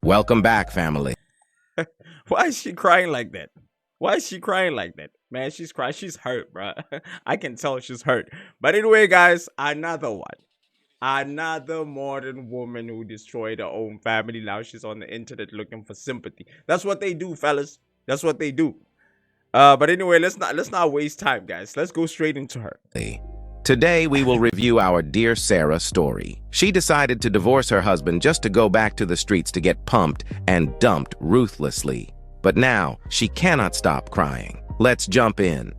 Welcome back, family. Why is she crying like that? Why is she crying like that? Man, she's crying. She's hurt, bro. I can tell she's hurt. But anyway, guys, another one. Another modern woman who destroyed her own family. Now she's on the internet looking for sympathy. That's what they do, fellas. That's what they do. But anyway, let's not waste time, guys. Let's go straight into her. Today, we will review our Dear Sarah story. She decided to divorce her husband just to go back to the streets to get pumped and dumped ruthlessly. But now, she cannot stop crying. Let's jump in.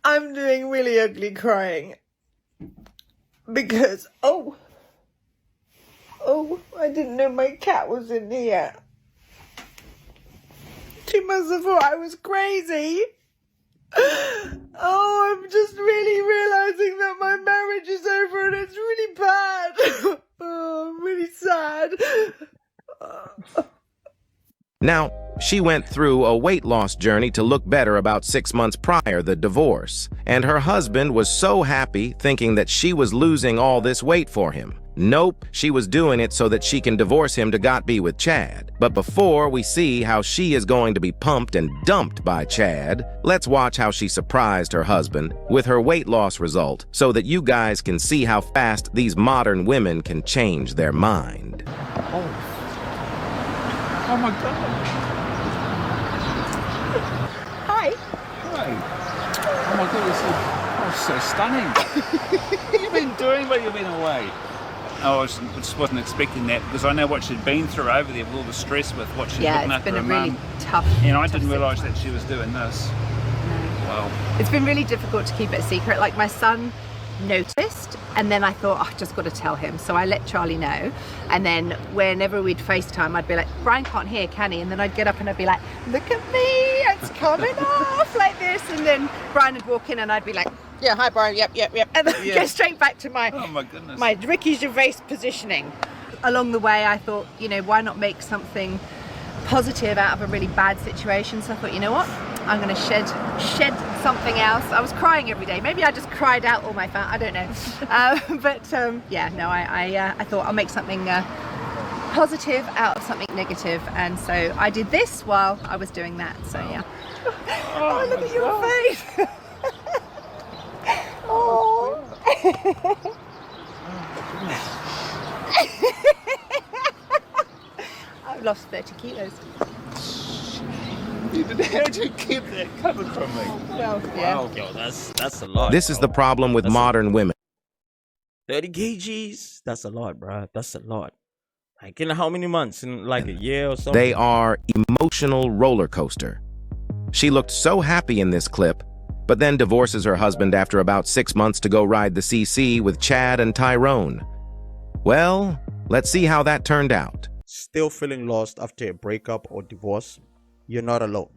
I'm doing really ugly crying because, I didn't know my cat was in here. She must have thought I was crazy. I'm just really realizing that my marriage is over and it's really bad. I'm really sad. Now, she went through a weight loss journey to look better about 6 months prior the divorce, and her husband was so happy thinking that she was losing all this weight for him. Nope, she was doing it so that she can divorce him to got be with Chad. But before we see how she is going to be pumped and dumped by Chad, let's watch how she surprised her husband with her weight loss result so that you guys can see how fast these modern women can change their mind. Oh my God. Hi. Hi. Oh my God, this is so stunning. What have you been doing while you've been away? I just wasn't expecting that because I know what she'd been through over there with all the stress with what she's looking after her mum. Yeah, it's been a really tough. And I didn't realise that she was doing this. Wow. It's been really difficult to keep it a secret. Like, my son noticed, and then I thought, I just got to tell him. So I let Charlie know, and then whenever we'd FaceTime, I'd be like, Brian can't hear, can he? And then I'd get up and I'd be like, look at me, it's coming off like this. And then Brian would walk in and I'd be like, yeah, hi Brian, yep. And then go straight back to my, Oh my goodness. my Ricky Gervais positioning. Along the way, I thought, why not make something positive out of a really bad situation? So I thought, you know what? I'm going to shed something else. I was crying every day. Maybe I just cried out all my fat. I don't know. I thought I'll make something positive out of something negative, and so I did this while I was doing that. So yeah. Oh, look at your face. Oh. I've lost 30 kilos. How'd you keep that coming from me? Well, yeah. Wow. Yo, that's a lot. This is the problem with modern women. 30 kgs. That's a lot, bro. That's a lot. Like, in how many months? In like a year or something? They are emotional roller coaster. She looked so happy in this clip, but then divorces her husband after about 6 months to go ride the CC with Chad and Tyrone. Well, let's see how that turned out. Still feeling lost after a breakup or divorce? You're not alone.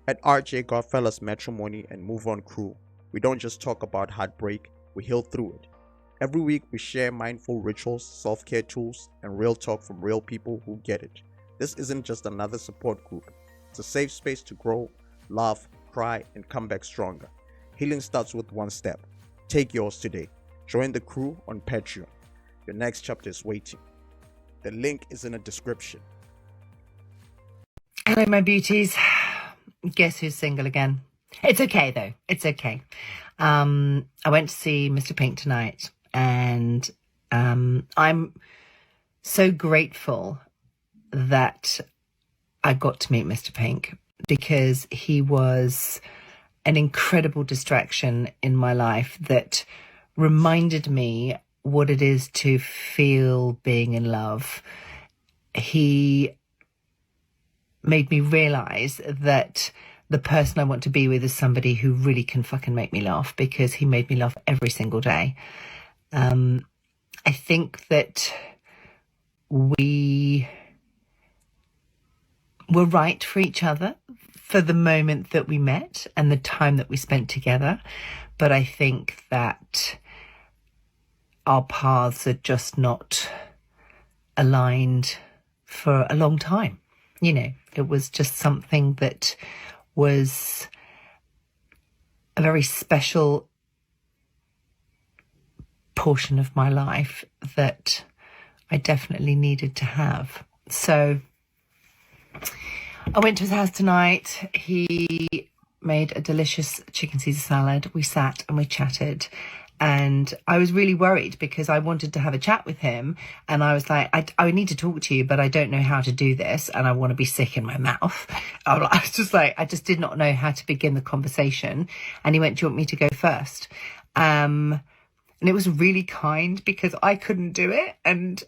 At RJ Godfellas Matrimony and Move On Crew, we don't just talk about heartbreak, we heal through it. Every week we share mindful rituals, self-care tools, and real talk from real people who get it. This isn't just another support group. It's a safe space to grow, laugh, cry, and come back stronger. Healing starts with one step. Take yours today. Join the crew on Patreon. Your next chapter is waiting. The link is in the description. Hello, my beauties. Guess who's single again? It's okay, though. It's okay. I went to see Mr. Pink tonight, and I'm so grateful that I got to meet Mr. Pink, because he was an incredible distraction in my life that reminded me what it is to feel being in love. He made me realize that the person I want to be with is somebody who really can fucking make me laugh, because he made me laugh every single day. I think that we were right for each other for the moment that we met and the time that we spent together. But I think that our paths are just not aligned for a long time. You know, it was just something that was a very special portion of my life that I definitely needed to have. So I went to his house tonight. He made a delicious chicken Caesar salad. We sat and we chatted. And I was really worried because I wanted to have a chat with him. And I was like, I need to talk to you, but I don't know how to do this. And I want to be sick in my mouth. I just did not know how to begin the conversation. And he went, do you want me to go first? And it was really kind because I couldn't do it. And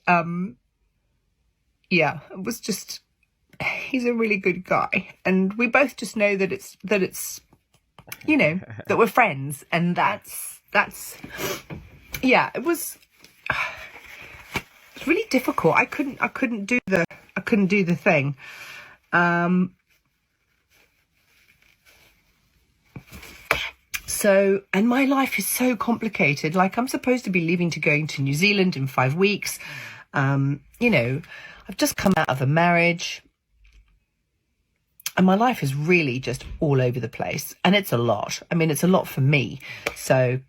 yeah, it was just, he's a really good guy. And we both just know that it's, you know, that we're friends. And that's, yeah, it was it's really difficult. I couldn't do the thing. So, and my life is so complicated. Like, I'm supposed to be leaving to going to New Zealand in 5 weeks. You know, I've just come out of a marriage. And my life is really just all over the place. And it's a lot. I mean, it's a lot for me. So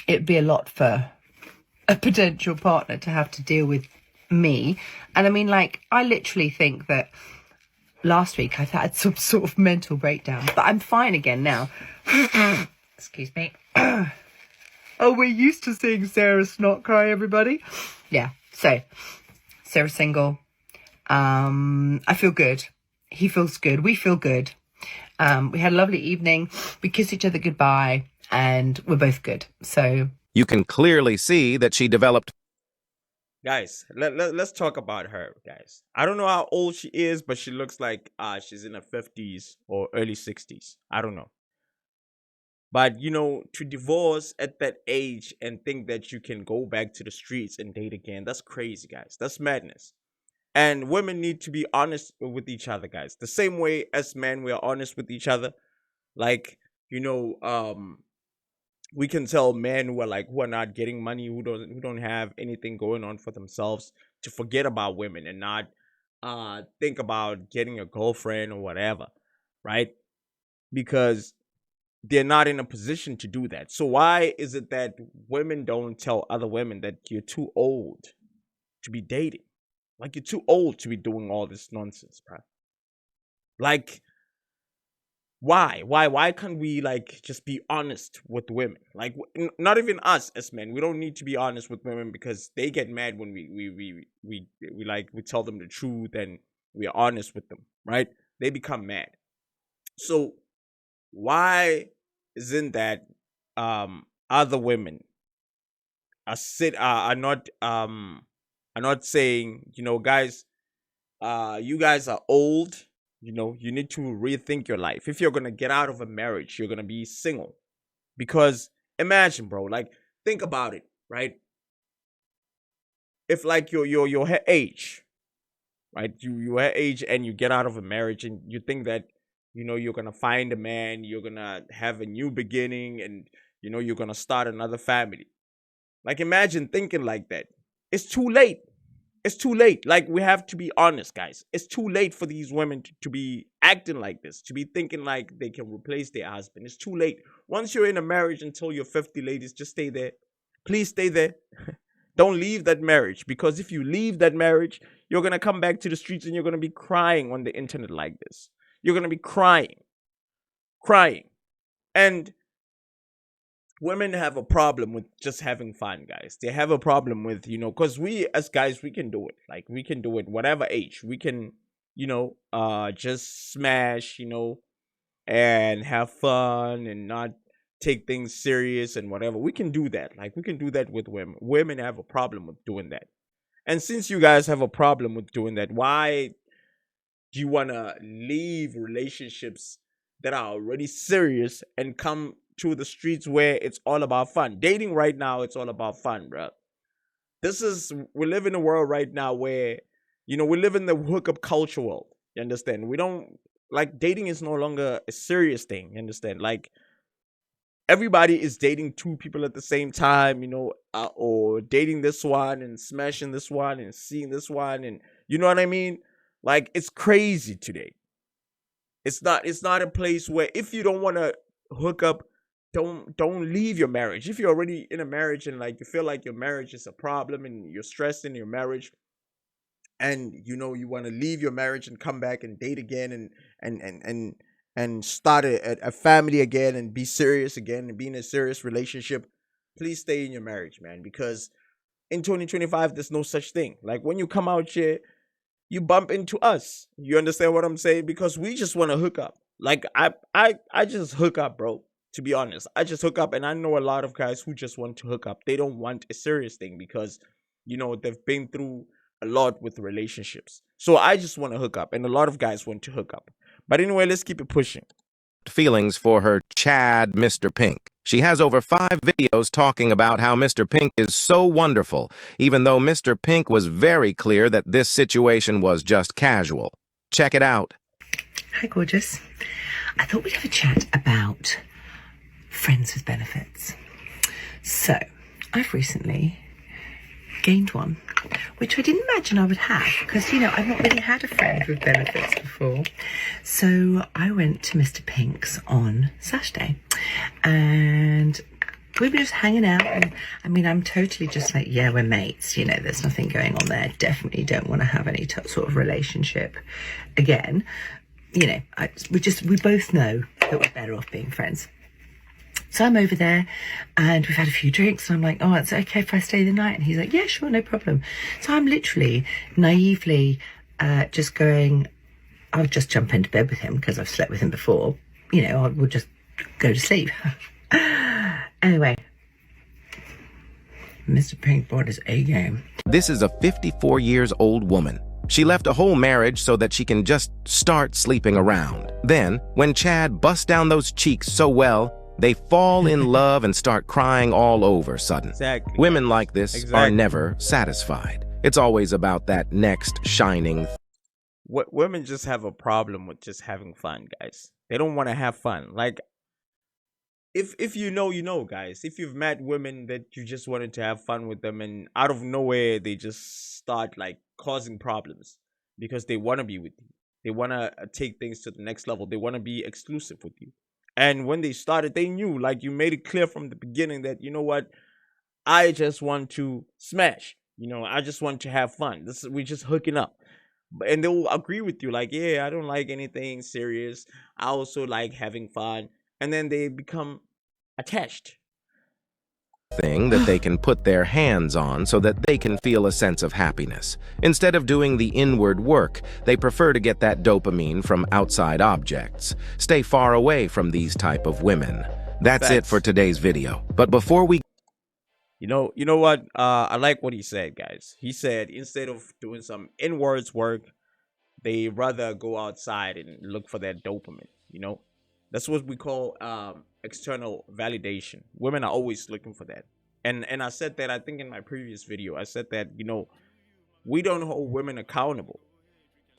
it'd be a lot for a potential partner to have to deal with me. And I mean, like, I literally think that last week I've had some sort of mental breakdown, but I'm fine again now. Excuse me. Oh, we're used to seeing Sarah Snot cry, everybody. Yeah. So Sarah's single. I feel good. He feels good. We feel good. We had a lovely evening. We kissed each other goodbye. And we're both good. So You can clearly see that she developed. Guys, let's talk about her, guys. I don't know how old she is, but she looks like she's in her 50s or early 60s. I don't know. But, you know, to divorce at that age and think that you can go back to the streets and date again, that's crazy, guys. That's madness. And women need to be honest with each other, guys. The same way as men, we are honest with each other. Like, you know, we can tell men who are not getting money, who don't have anything going on for themselves, to forget about women and not think about getting a girlfriend or whatever, right? Because they're not in a position to do that. So why is it that women don't tell other women that you're too old to be dating? Like, you're too old to be doing all this nonsense, bro. Like, why can't we, like, just be honest with women? Like, not even us as men, we don't need to be honest with women because they get mad when we tell them the truth and we are honest with them, right? They become mad. So why isn't that other women are not saying, you know, guys, you guys are old. You know, you need to rethink your life. If you're going to get out of a marriage, you're going to be single. Because imagine, bro, like, think about it, right? If, like, your her age, right? Your her age and you get out of a marriage and you think that, you know, you're going to find a man, you're going to have a new beginning and, you know, you're going to start another family. Like, imagine thinking like that. It's too late. It's too late. Like, we have to be honest, guys. It's too late for these women to be acting like this, to be thinking like they can replace their husband. It's too late. Once you're in a marriage until you're 50, ladies, just stay there. Please stay there. Don't leave that marriage, because if you leave that marriage, you're going to come back to the streets and you're going to be crying on the internet like this. You're going to be crying. And women have a problem with just having fun, guys. They have a problem with, you know, because we as guys, we can do it. Like, we can do it whatever age. We can, you know, just smash, you know, and have fun and not take things serious and whatever. We can do that. Like, we can do that with women. Women have a problem with doing that. And since you guys have a problem with doing that, why do you want to leave relationships that are already serious and come to the streets where it's all about fun? Dating right now, it's all about fun, bro. We live in a world right now where, you know, we live in the hookup culture world. You understand? We don't, like, dating is no longer a serious thing. You understand? Like, everybody is dating two people at the same time, you know, or dating this one and smashing this one and seeing this one, and you know what I mean? Like, it's crazy today. It's not a place where, if you don't want to hook up don't leave your marriage. If you're already in a marriage and like you feel like your marriage is a problem and you're stressed in your marriage, and you know you want to leave your marriage and come back and date again and start a family again and be serious again and be in a serious relationship, please stay in your marriage, man, because in 2025 there's no such thing. Like when you come out here, you bump into us. You understand what I'm saying? Because we just want to hook up. Like I just hook up, bro. To be honest, I just hook up, and I know a lot of guys who just want to hook up. They don't want a serious thing because, you know, they've been through a lot with relationships. So I just want to hook up, and a lot of guys want to hook up. But anyway, let's keep it pushing. Feelings for her Chad, Mr. Pink. She has over 5 videos talking about how Mr. Pink is so wonderful, even though Mr. Pink was very clear that this situation was just casual. Check it out. Hi, gorgeous. I thought we'd have a chat about friends with benefits. So, I've recently gained one, which I didn't imagine I would have because, you know, I've not really had a friend with benefits before. So I went to Mr. Pink's on Saturday and we were just hanging out. And I mean, I'm totally just like, yeah, we're mates, you know, there's nothing going on there. Definitely don't want to have any sort of relationship again. You know, we both know that we're better off being friends. So I'm over there and we've had a few drinks and I'm like, oh, it's okay if I stay the night? And he's like, yeah, sure, no problem. So I'm literally naively just going, I'll just jump into bed with him because I've slept with him before. You know, I will just go to sleep. Anyway, Mr. Pink brought his A game. This is a 54 years old woman. She left a whole marriage so that she can just start sleeping around. Then, when Chad busts down those cheeks so well, they fall in love and start crying all over sudden. Exactly. Women like this are never satisfied. It's always about that next shining. Women just have a problem with just having fun, guys. They don't want to have fun. Like, if you know, you know, guys. If you've met women that you just wanted to have fun with them and out of nowhere they just start like causing problems because they want to be with you. They want to take things to the next level. They want to be exclusive with you. And when they started, they knew, like you made it clear from the beginning that, you know what, I just want to smash. You know, I just want to have fun. We're just hooking up. And they'll agree with you, like, yeah, I don't like anything serious. I also like having fun. And then they become attached. Thing that they can put their hands on so that they can feel a sense of happiness. Instead of doing the inward work, they prefer to get that dopamine from outside objects. Stay far away from these type of women. That's it for today's video. But before we... You know what? I like what he said, guys. He said instead of doing some inwards work, they rather go outside and look for that dopamine, you know? That's what we call external validation. Women are always looking for that. And I said that, I think in my previous video, I said that, you know, we don't hold women accountable.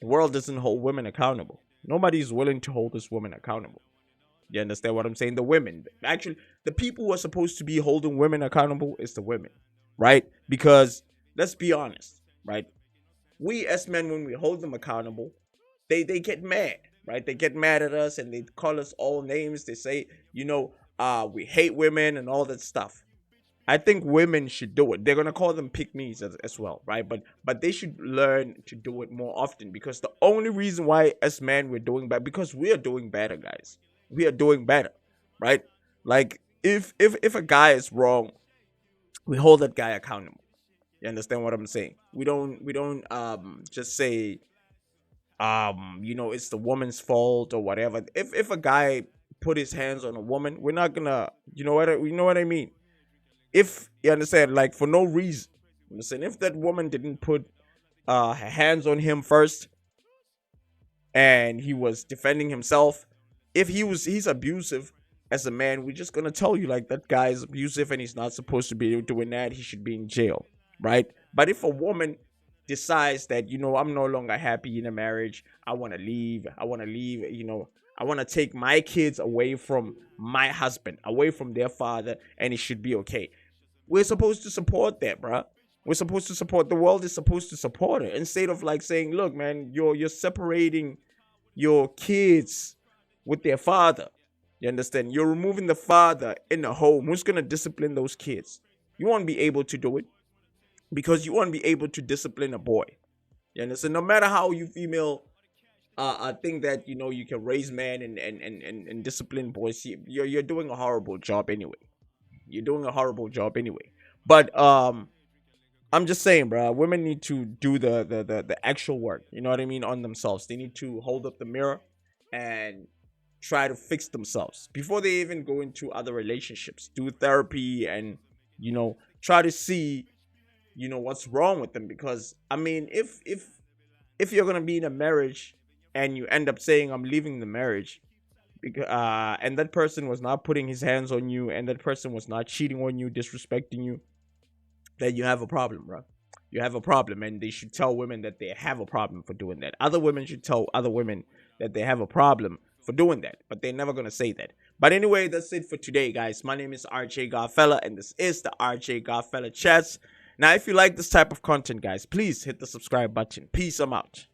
The world doesn't hold women accountable. Nobody's willing to hold this woman accountable. You understand what I'm saying? The women, actually, the people who are supposed to be holding women accountable is the women, right? Because let's be honest, right? We as men, when we hold them accountable, they get mad. Right? They get mad at us and they call us all names. They say, you know, we hate women and all that stuff. I think women should do it. They're going to call them pick-me's as well, right? But they should learn to do it more often because the only reason why as men we're doing bad, because we are doing better, guys. We are doing better, right? Like if a guy is wrong, we hold that guy accountable. You understand what I'm saying? We don't just say, you know, it's the woman's fault or whatever. If a guy put his hands on a woman, we're not gonna, you know what I mean? If you understand, like for no reason. Listen, if that woman didn't put her hands on him first and he was defending himself, if he's abusive as a man, we're just gonna tell you like that guy is abusive and he's not supposed to be doing that. He should be in jail, right? But if a woman decides that, you know, I'm no longer happy in a marriage, I want to leave, you know, I want to take my kids away from my husband, away from their father, and it should be okay. We're supposed to support that, bro. We're supposed to support, the world is supposed to support it, instead of like saying, look, man, you're separating your kids with their father. You understand? You're removing the father in the home. Who's going to discipline those kids? You won't be able to do it because you won't be able to discipline a boy. You understand? No matter how you female think that, you know, you can raise men and discipline boys, you're doing a horrible job anyway. You're doing a horrible job anyway. But I'm just saying, bro, women need to do the actual work, you know what I mean, on themselves. They need to hold up the mirror and try to fix themselves before they even go into other relationships. Do therapy and, you know, try to see, you know, what's wrong with them. Because I mean, if you're gonna be in a marriage and you end up saying I'm leaving the marriage, because and that person was not putting his hands on you, and that person was not cheating on you, disrespecting you, then you have a problem, bro. You have a problem, and they should tell women that they have a problem for doing that. Other women should tell other women that they have a problem for doing that, but they're never gonna say that. But anyway, that's it for today, guys. My name is RJ Godfella, and this is the RJ Godfella Chats. Now, if you like this type of content, guys, please hit the subscribe button. Peace, I'm out.